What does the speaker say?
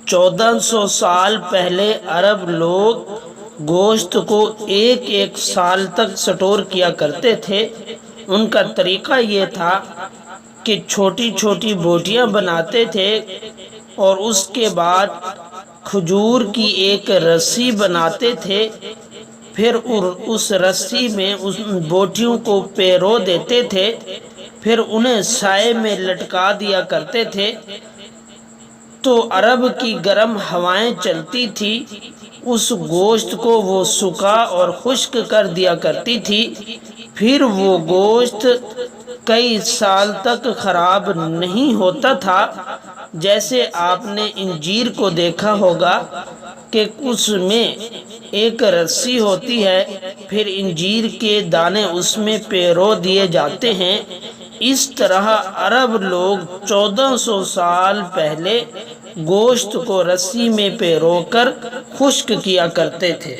1400 سال پہلے عرب لوگ گوشت کو ایک ایک سال تک سٹور کیا کرتے تھے۔ ان کا طریقہ یہ تھا کہ چھوٹی چھوٹی بوٹیاں بناتے تھے اور اس کے بعد کھجور کی ایک رسی بناتے تھے، پھر اس رسی میں اس بوٹیوں کو پیرو دیتے تھے، پھر انہیں سائے میں لٹکا دیا کرتے تھے تو عرب کی گرم ہوائیں چلتی تھی، اس گوشت کو وہ سکھا اور خشک کر دیا کرتی تھی، پھر وہ گوشت کئی سال تک خراب نہیں ہوتا تھا۔ جیسے آپ نے انجیر کو دیکھا ہوگا کہ اس میں ایک رسی ہوتی ہے، پھر انجیر کے دانے اس میں پیرو دیے جاتے ہیں، اس طرح عرب لوگ 1400 سال پہلے گوشت کو رسی میں پیرو کر خشک کیا کرتے تھے۔